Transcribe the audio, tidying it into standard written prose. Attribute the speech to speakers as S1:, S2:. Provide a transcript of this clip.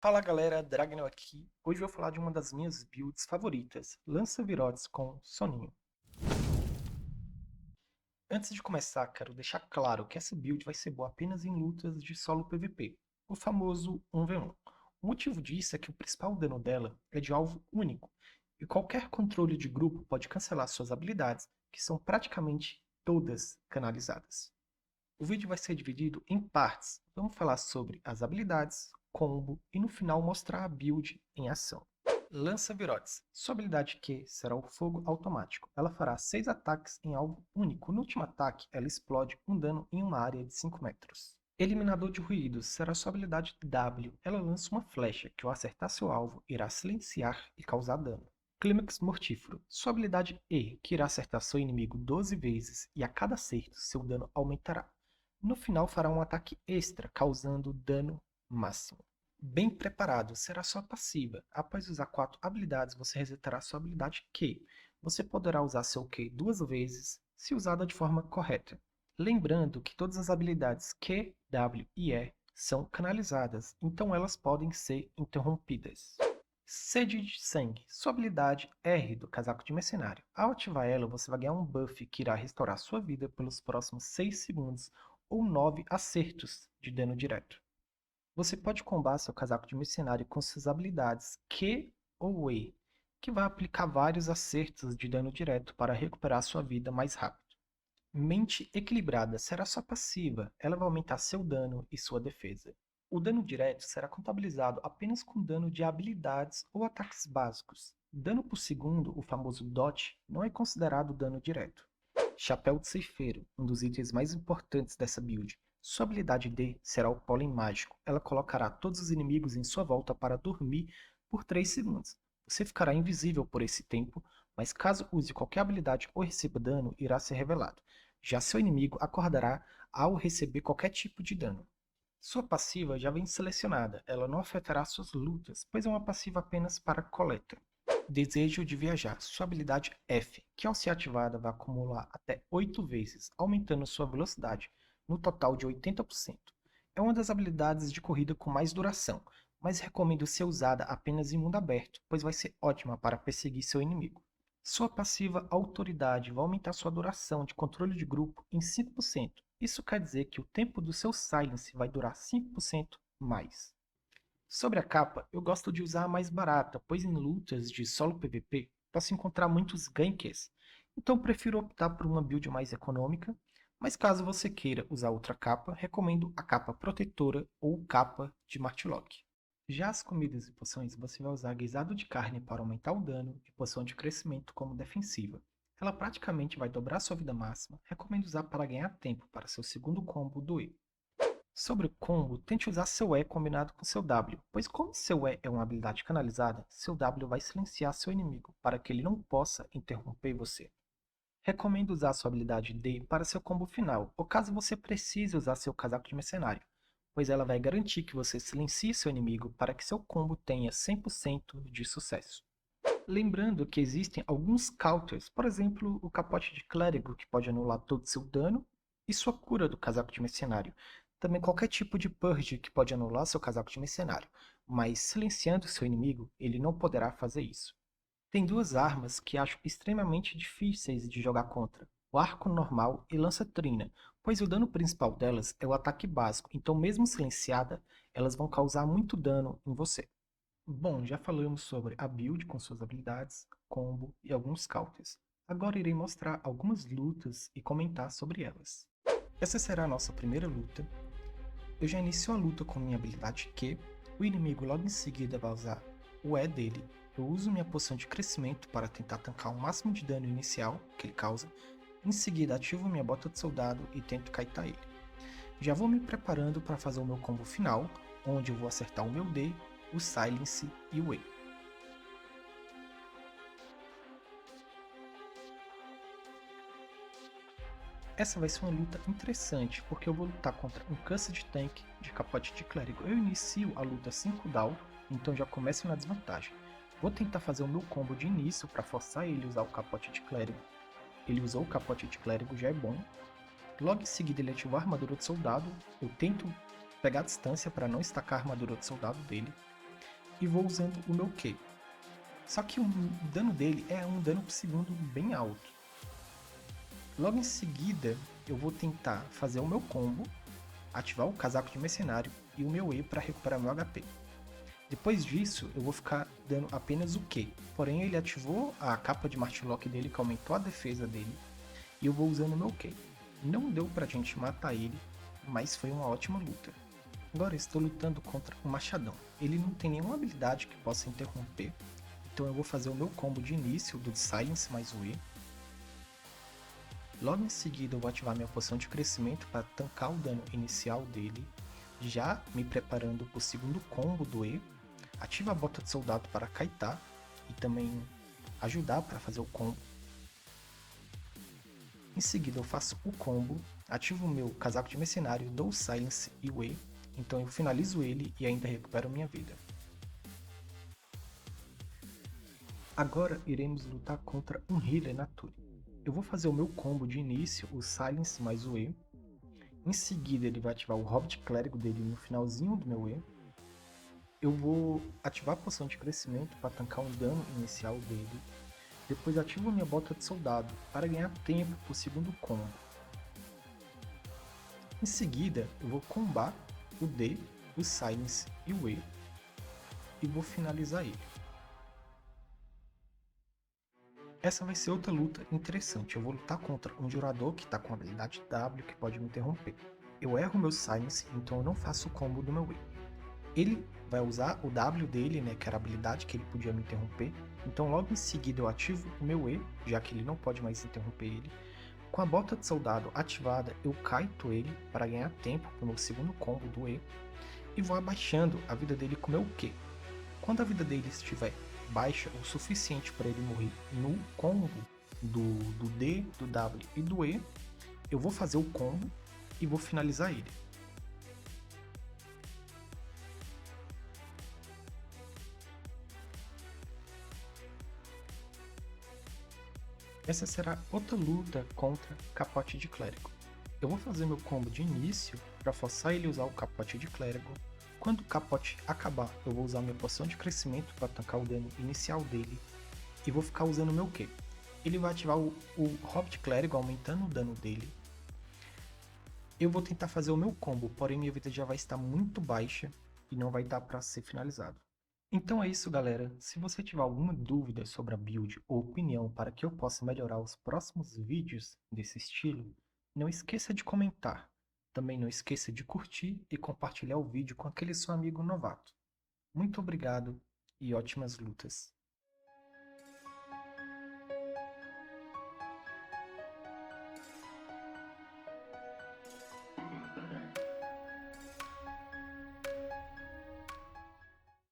S1: Fala galera, Dragnel aqui. Hoje eu vou falar de uma das minhas builds favoritas, Lança-Virotes com Soninho. Antes de começar, quero deixar claro que essa build vai ser boa apenas em lutas de solo PVP, o famoso 1v1. O motivo disso é que o principal dano dela é de alvo único, e qualquer controle de grupo pode cancelar suas habilidades, que são praticamente todas canalizadas. O vídeo vai ser dividido em partes. Vamos falar sobre as habilidades, combo e no final mostrar a build em ação. Lança-Virotes. Sua habilidade Q será o fogo automático. Ela fará 6 ataques em alvo único. No último ataque, ela explode um dano em uma área de 5 metros. Eliminador de ruídos será sua habilidade W. Ela lança uma flecha que, ao acertar seu alvo, irá silenciar e causar dano. Clímax Mortífero. Sua habilidade E, que irá acertar seu inimigo 12 vezes e a cada acerto seu dano aumentará. No final fará um ataque extra, causando dano máximo. Bem preparado será sua passiva. Após usar 4 habilidades, você resetará sua habilidade Q. Você poderá usar seu Q 2 vezes, se usada de forma correta. Lembrando que todas as habilidades Q, W e E são canalizadas, então elas podem ser interrompidas. Sede de Sangue. Sua habilidade R do Casaco de Mercenário. Ao ativar ela, você vai ganhar um buff que irá restaurar sua vida pelos próximos 6 segundos ou 9 acertos de dano direto. Você pode combar seu Casaco de Mercenário com suas habilidades Q ou E, que vai aplicar vários acertos de dano direto para recuperar sua vida mais rápido. Mente Equilibrada será sua passiva, ela vai aumentar seu dano e sua defesa. O dano direto será contabilizado apenas com dano de habilidades ou ataques básicos. Dano por segundo, o famoso DOT, não é considerado dano direto. Chapéu de Ceifeiro, um dos itens mais importantes dessa build. Sua habilidade D será o Pólen Mágico. Ela colocará todos os inimigos em sua volta para dormir por 3 segundos. Você ficará invisível por esse tempo, mas caso use qualquer habilidade ou receba dano, irá ser revelado. Já seu inimigo acordará ao receber qualquer tipo de dano. Sua passiva já vem selecionada, ela não afetará suas lutas, pois é uma passiva apenas para coleta. Desejo de Viajar. Sua habilidade F, que ao ser ativada vai acumular até 8 vezes, aumentando sua velocidade, no total de 80%. É uma das habilidades de corrida com mais duração, mas recomendo ser usada apenas em mundo aberto, pois vai ser ótima para perseguir seu inimigo. Sua passiva Autoridade vai aumentar sua duração de controle de grupo em 5%. Isso quer dizer que o tempo do seu silence vai durar 5% mais. Sobre a capa, eu gosto de usar a mais barata, pois em lutas de solo PVP posso encontrar muitos ganks, então prefiro optar por uma build mais econômica, mas caso você queira usar outra capa, recomendo a capa protetora ou capa de Martlock. Já as comidas e poções, você vai usar guisado de carne para aumentar o dano e poção de crescimento como defensiva. Ela praticamente vai dobrar sua vida máxima, recomendo usar para ganhar tempo para seu segundo combo do E. Sobre o combo, tente usar seu E combinado com seu W, pois como seu E é uma habilidade canalizada, seu W vai silenciar seu inimigo, para que ele não possa interromper você. Recomendo usar sua habilidade D para seu combo final, ou caso você precise usar seu casaco de mercenário, pois ela vai garantir que você silencie seu inimigo para que seu combo tenha 100% de sucesso. Lembrando que existem alguns counters, por exemplo, o capote de clérigo, que pode anular todo seu dano, e sua cura do casaco de mercenário. Também qualquer tipo de purge que pode anular seu casaco de mercenário, mas silenciando seu inimigo, ele não poderá fazer isso. Tem duas armas que acho extremamente difíceis de jogar contra, o arco normal e lança-trina, pois o dano principal delas é o ataque básico, então mesmo silenciada, elas vão causar muito dano em você. Bom, já falamos sobre a build com suas habilidades, combo e alguns counters. Agora irei mostrar algumas lutas e comentar sobre elas. Essa será a nossa primeira luta. Eu já inicio a luta com minha habilidade Q, o inimigo logo em seguida vai usar o E dele. Eu uso minha poção de crescimento para tentar tancar o máximo de dano inicial que ele causa. Em seguida ativo minha bota de soldado e tento kaitar ele. Já vou me preparando para fazer o meu combo final, onde eu vou acertar o meu D, o Silence e o E. Essa vai ser uma luta interessante, porque eu vou lutar contra um Cursed Tank de capote de clérigo. Eu inicio a luta 5 down, então já começo na desvantagem. Vou tentar fazer o meu combo de início para forçar ele a usar o capote de clérigo. Ele usou o capote de clérigo, já é bom. Logo em seguida ele ativou a armadura de soldado. Eu tento pegar a distância para não estacar a armadura de soldado dele. e vou usando o meu Q. Só que o dano dele é um dano por segundo bem alto. Logo em seguida, eu vou tentar fazer o meu combo, ativar o casaco de mercenário e o meu E para recuperar meu HP. Depois disso, eu vou ficar dando apenas o Q. Porém, ele ativou a capa de Martilock dele, que aumentou a defesa dele, e eu vou usando o meu Q. Não deu pra gente matar ele, mas foi uma ótima luta. Agora estou lutando contra o Machadão. Ele não tem nenhuma habilidade que possa interromper, então eu vou fazer o meu combo de início do Silence mais o E. Logo em seguida eu vou ativar minha poção de crescimento para tancar o dano inicial dele, já me preparando para o segundo combo do E. Ativa a bota de soldado para kaitar e também ajudar para fazer o combo. Em seguida eu faço o combo, ativo o meu casaco de mercenário, dou o Silence e o E, então eu finalizo ele e ainda recupero minha vida. Agora iremos lutar contra um healer Nature. Eu vou fazer o meu combo de início, o Silence mais o E. Em seguida ele vai ativar o Hobbit Clérigo dele no finalzinho do meu E. Eu vou ativar a poção de crescimento para tancar um dano inicial dele. Depois ativo minha bota de soldado para ganhar tempo para o segundo combo. Em seguida eu vou combar o D, o Silence e o E. E vou finalizar ele. Essa vai ser outra luta interessante. Eu vou lutar contra um jogador que está com a habilidade W que pode me interromper. Eu erro meu Silence, então eu não faço o combo do meu E. Ele vai usar o W dele, né, que era a habilidade que ele podia me interromper. Então logo em seguida eu ativo o meu E, já que ele não pode mais interromper ele. Com a bota de soldado ativada, eu kaito ele para ganhar tempo para o meu segundo combo do E. E vou abaixando a vida dele com o meu Q. Quando a vida dele estiver baixa o suficiente para ele morrer no combo do D, do W e do E, eu vou fazer o combo e vou finalizar ele. Essa será outra luta contra Capote de Clérigo. Eu vou fazer meu combo de início para forçar ele a usar o Capote de Clérigo. Quando o Capote acabar, eu vou usar minha poção de crescimento para tancar o dano inicial dele e vou ficar usando o meu Q. Ele vai ativar o Hobbit Clérigo, aumentando o dano dele. Eu vou tentar fazer o meu combo, porém minha vida já vai estar muito baixa e não vai dar para ser finalizado. Então é isso, galera. Se você tiver alguma dúvida sobre a build ou opinião para que eu possa melhorar os próximos vídeos desse estilo, não esqueça de comentar. Também não esqueça de curtir e compartilhar o vídeo com aquele seu amigo novato. Muito obrigado e ótimas lutas!